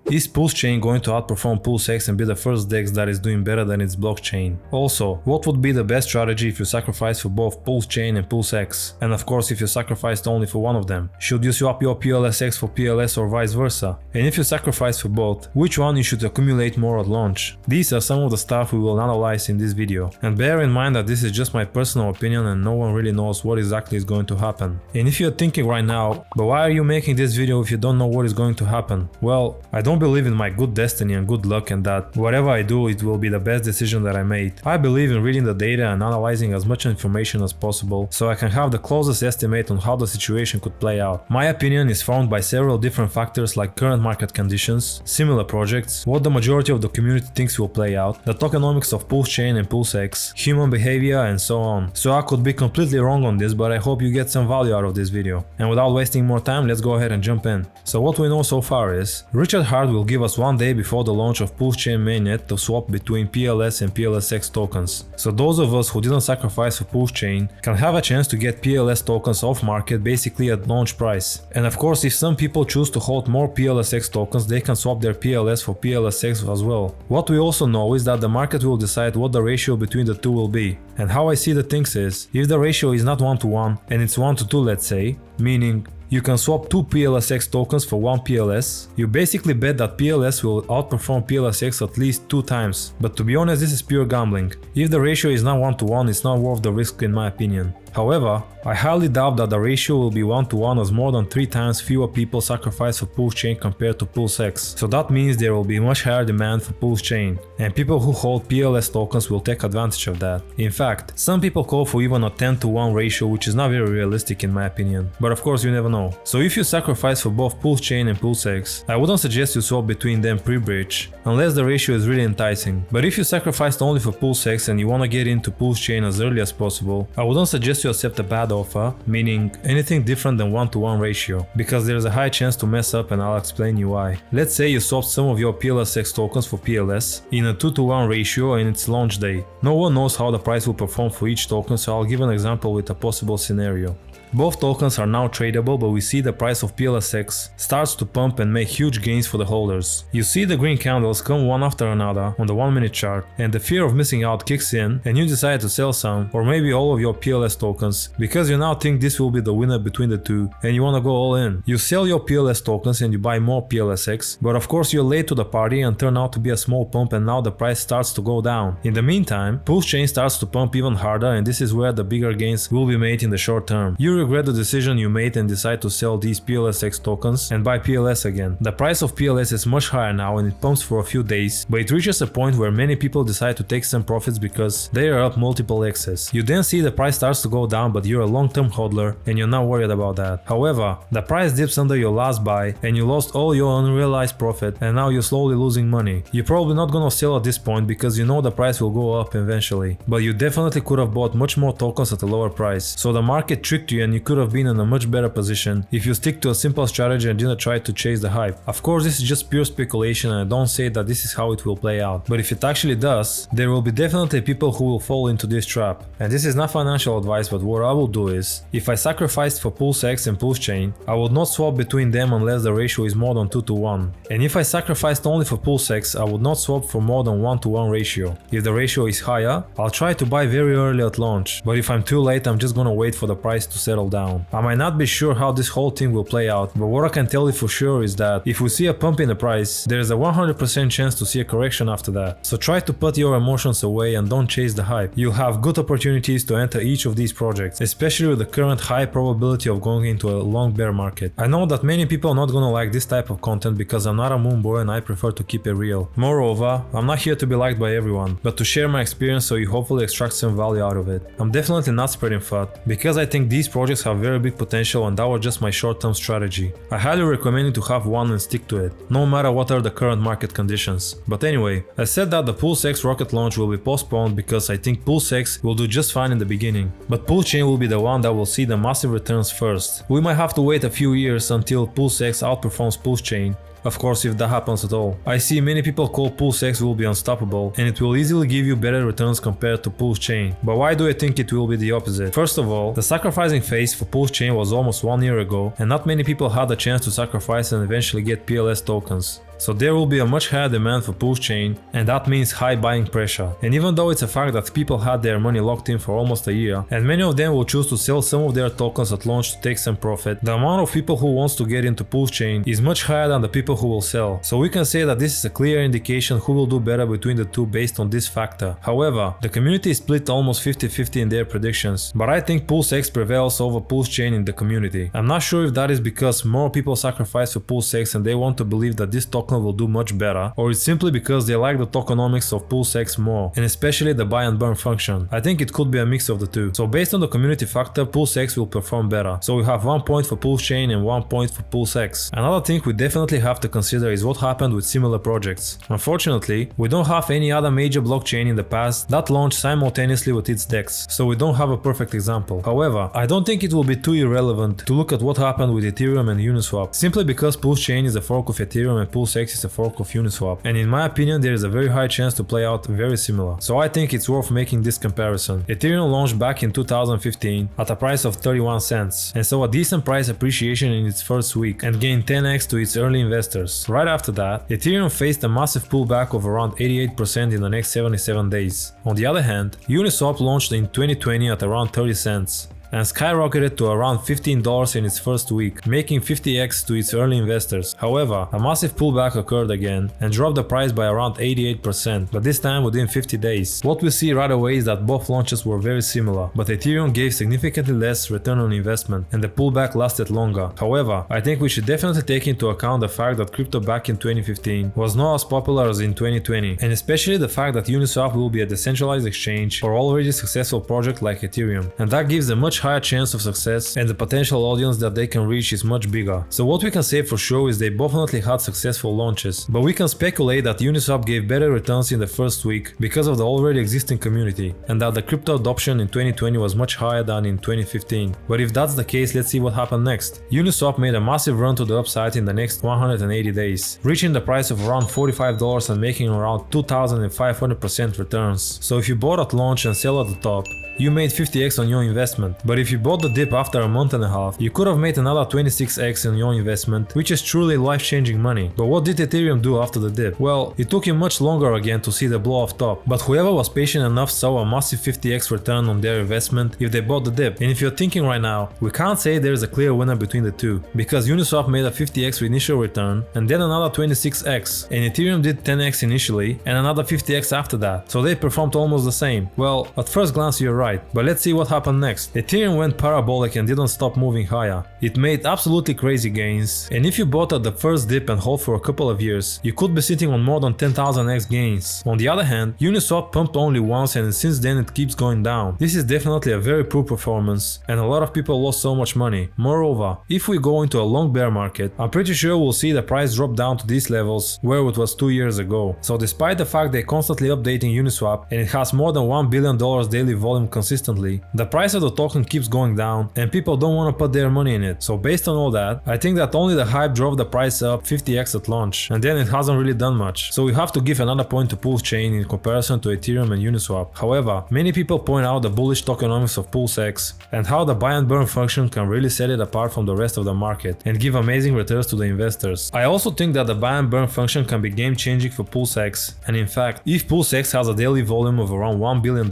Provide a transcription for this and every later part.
Is PulseChain going to outperform PulseX and be the first DEX that is doing better than its blockchain? Also, what would be the best strategy if you sacrifice for both PulseChain and PulseX? And of course, if you sacrificed only for one of them, should you swap your PLSX for PLS or vice versa? And if you sacrifice for both, which one you should accumulate more at launch? These are some of the stuff we will analyze in this video. And bear in mind that this is just my personal opinion and no one really knows what exactly is going to happen. And if you're thinking right now, but why are you making this video if you don't know what is going to happen? Well, I don't believe in my good destiny and good luck and that whatever I do it will be the best decision that I made. I believe in reading the data and analyzing as much information as possible so I can have the closest estimate on how the situation could play out. My opinion is formed by several different factors like current market conditions, similar projects, what the majority of the community thinks will play out, the tokenomics of PulseChain and PulseX, human behavior and so on. So I could be completely wrong on this, but I hope you get some value out of this video. And without wasting more time, let's go ahead and jump in. So what we know so far is, Richard Hart will give us one day before the launch of PulseChain mainnet to swap between PLS and PLSX tokens. So those of us who didn't sacrifice for PulseChain can have a chance to get PLS tokens off market basically at launch price. And of course, if some people choose to hold more PLSX tokens, they can swap their PLS for PLSX as well. What we also know is that the market will decide what the ratio between the two will be. And how I see the things is, if the ratio is not 1-to-1 and it's 1-to-2, let's say, meaning you can swap 2 PLSX tokens for 1 PLS, you basically bet that PLS will outperform PLSX at least 2 times. But to be honest, this is pure gambling. If the ratio is not 1-to-1, it's not worth the risk in my opinion. However, I highly doubt that the ratio will be 1-to-1 as more than 3 times fewer people sacrifice for PulseChain compared to PulseX. So that means there will be much higher demand for PulseChain, and people who hold PLS tokens will take advantage of that. In fact, some people call for even a 10-to-1 ratio, which is not very realistic in my opinion. But of course you never know. So if you sacrifice for both PulseChain and PulseX, I wouldn't suggest you swap between them pre-bridge, unless the ratio is really enticing. But if you sacrificed only for PulseX and you wanna get into PulseChain as early as possible, I wouldn't suggest you accept a bad offer, meaning anything different than 1-to-1 ratio, because there is a high chance to mess up and I'll explain you why. Let's say you swapped some of your PLSX tokens for PLS in a 2-to-1 ratio in its launch day. No one knows how the price will perform for each token, so I'll give an example with a possible scenario. Both tokens are now tradable, but we see the price of PLSX starts to pump and make huge gains for the holders. You see the green candles come one after another on the 1-minute chart, and the fear of missing out kicks in and you decide to sell some or maybe all of your PLS tokens because you now think this will be the winner between the two and you wanna go all in. You sell your PLS tokens and you buy more PLSX, but of course you're late to the party and turn out to be a small pump and now the price starts to go down. In the meantime, PulseChain starts to pump even harder and this is where the bigger gains will be made in the short term. You regret the decision you made and decide to sell these PLSX tokens and buy PLS again. The price of PLS is much higher now and it pumps for a few days, but it reaches a point where many people decide to take some profits because they are up multiple X's. You then see the price starts to go down, but you're a long-term hodler and you're not worried about that. However, the price dips under your last buy and you lost all your unrealized profit and now you're slowly losing money. You're probably not gonna sell at this point because you know the price will go up eventually, but you definitely could have bought much more tokens at a lower price. So the market tricked you and you could have been in a much better position if you stick to a simple strategy and didn't try to chase the hype. Of course, this is just pure speculation and I don't say that this is how it will play out, but if it actually does, there will be definitely people who will fall into this trap. And this is not financial advice, but what I will do is, if I sacrificed for PulseX and PulseChain, I would not swap between them unless the ratio is more than 2-to-1. And if I sacrificed only for PulseX, I would not swap for more than 1-to-1 ratio. If the ratio is higher, I'll try to buy very early at launch, but if I'm too late, I'm just gonna wait for the price to settle down. I might not be sure how this whole thing will play out, but what I can tell you for sure is that if we see a pump in the price, there is a 100% chance to see a correction after that. So try to put your emotions away and don't chase the hype. You'll have good opportunities to enter each of these projects, especially with the current high probability of going into a long bear market. I know that many people are not gonna like this type of content because I'm not a moon boy and I prefer to keep it real. Moreover, I'm not here to be liked by everyone, but to share my experience so you hopefully extract some value out of it. I'm definitely not spreading FUD because I think these projects have very big potential and that was just my short-term strategy. I highly recommend you to have one and stick to it, no matter what are the current market conditions. But anyway, I said that the PulseX rocket launch will be postponed because I think PulseX will do just fine in the beginning, but PullChain will be the one that will see the massive returns first. We might have to wait a few years until PulseX outperforms PulseChain. Of course, if that happens at all. I see many people call PulseX will be unstoppable and it will easily give you better returns compared to PulseChain. But why do I think it will be the opposite? First of all, the sacrificing phase for PulseChain was almost 1 year ago and not many people had the chance to sacrifice and eventually get PLS tokens. So there will be a much higher demand for PullChain, and that means high buying pressure. And even though it's a fact that people had their money locked in for almost a year, and many of them will choose to sell some of their tokens at launch to take some profit, the amount of people who wants to get into PullChain is much higher than the people who will sell. So we can say that this is a clear indication who will do better between the two based on this factor. However, the community is split almost 50-50 in their predictions, but I think PulseX prevails over PulseChain in the community. I'm not sure if that is because more people sacrifice for PulseX and they want to believe that this token will do much better, or it's simply because they like the tokenomics of PulseX more, and especially the buy and burn function. I think it could be a mix of the two. So based on the community factor, PulseX will perform better. So we have 1 point for PulseChain and 1 point for PulseX. Another thing we definitely have to consider is what happened with similar projects. Unfortunately, we don't have any other major blockchain in the past that launched simultaneously with its DEX, so we don't have a perfect example. However, I don't think it will be too irrelevant to look at what happened with Ethereum and Uniswap, simply because PulseChain is a fork of Ethereum and PulseX is a fork of Uniswap, and in my opinion there is a very high chance to play out very similar. So I think it's worth making this comparison. Ethereum launched back in 2015 at a price of 31 cents, and saw a decent price appreciation in its first week and gained 10x to its early investors. Right after that, Ethereum faced a massive pullback of around 88% in the next 77 days. On the other hand, Uniswap launched in 2020 at around 30 cents and skyrocketed to around $15 in its first week, making 50x to its early investors. However, a massive pullback occurred again and dropped the price by around 88%, but this time within 50 days. What we see right away is that both launches were very similar, but Ethereum gave significantly less return on investment and the pullback lasted longer. However, I think we should definitely take into account the fact that crypto back in 2015 was not as popular as in 2020, and especially the fact that Uniswap will be a decentralized exchange for already successful project like Ethereum, and that gives a much higher chance of success and the potential audience that they can reach is much bigger. So what we can say for sure is they definitely had successful launches, but we can speculate that Uniswap gave better returns in the first week because of the already existing community, and that the crypto adoption in 2020 was much higher than in 2015. But if that's the case, let's see what happened next. Uniswap made a massive run to the upside in the next 180 days, reaching the price of around $45 and making around 2,500% returns. So if you bought at launch and sell at the top, you made 50x on your investment. But if you bought the dip after a month and a half, you could have made another 26x on your investment, which is truly life-changing money. But what did Ethereum do after the dip? Well, it took him much longer again to see the blow off top, but whoever was patient enough saw a massive 50x return on their investment if they bought the dip. And if you're thinking right now, we can't say there is a clear winner between the two, because Uniswap made a 50x initial return and then another 26x, and Ethereum did 10x initially and another 50x after that, so they performed almost the same. Well, at first glance you're right, but let's see what happened next. Ethereum went parabolic and didn't stop moving higher. It made absolutely crazy gains, and if you bought at the first dip and hold for a couple of years, you could be sitting on more than 10,000x gains. On the other hand, Uniswap pumped only once and since then it keeps going down. This is definitely a very poor performance, and a lot of people lost so much money. Moreover, if we go into a long bear market, I'm pretty sure we'll see the price drop down to these levels where it was 2 years ago. So despite the fact they're constantly updating Uniswap and it has more than $1 billion daily volume consistently, the price of the token keeps going down and people don't want to put their money in it. So based on all that, I think that only the hype drove the price up 50x at launch, and then it hasn't really done much. So we have to give another point to PulseChain in comparison to Ethereum and Uniswap. However, many people point out the bullish tokenomics of PulseX and how the buy and burn function can really set it apart from the rest of the market and give amazing returns to the investors. I also think that the buy and burn function can be game changing for PulseX, and in fact, if PulseX has a daily volume of around $1 billion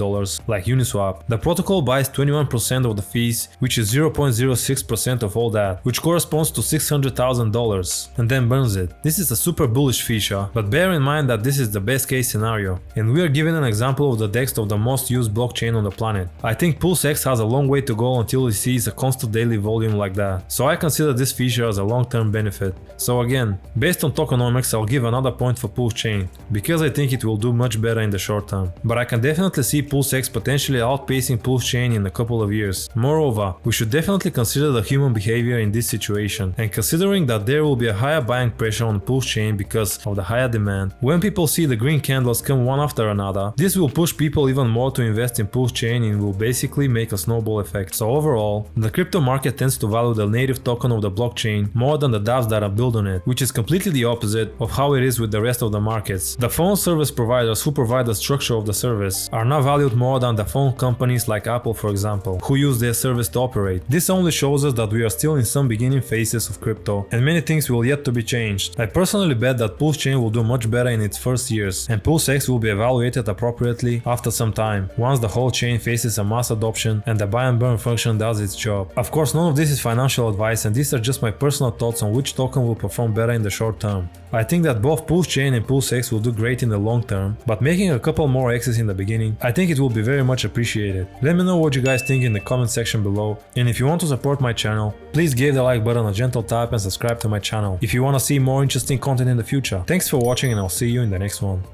like Uniswap, the protocol buys 21% of the fees, which is 0.06% of all that, which corresponds to $600,000, and then burns it. This is a super bullish feature, but bear in mind that this is the best case scenario, and we are given an example of the DEX of the most used blockchain on the planet. I think PulseX has a long way to go until it sees a constant daily volume like that, so I consider this feature as a long-term benefit. So again, based on tokenomics, I'll give another point for PulseChain, because I think it will do much better in the short term, but I can definitely see PulseX potentially outpacing PulseChain in a couple of years. Moreover, we should definitely consider the human behavior in this situation, and considering that there will be a higher buying pressure on PulseChain because of the higher demand, when people see the green candles come one after another, this will push people even more to invest in PulseChain and will basically make a snowball effect. So overall, the crypto market tends to value the native token of the blockchain more than the dApps that are built on it, which is completely the opposite of how it is with the rest of the markets. The phone service providers who provide the structure of the service are not valued more than the phone companies like Apple, for example, who use their service to operate. This only shows us that we we are still in some beginning phases of crypto, and many things will yet to be changed. I personally bet that PulseChain will do much better in its first years, and PulseX will be evaluated appropriately after some time, once the whole chain faces a mass adoption and the buy and burn function does its job. Of course, none of this is financial advice, and these are just my personal thoughts on which token will perform better in the short term. I think that both PulseChain and PulseX will do great in the long term, but making a couple more X's in the beginning, I think it will be very much appreciated. Let me know what you guys think in the comment section below, and if you want to support my channel, please give the like button a gentle tap and subscribe to my channel if you want to see more interesting content in the future. Thanks for watching, and I'll see you in the next one.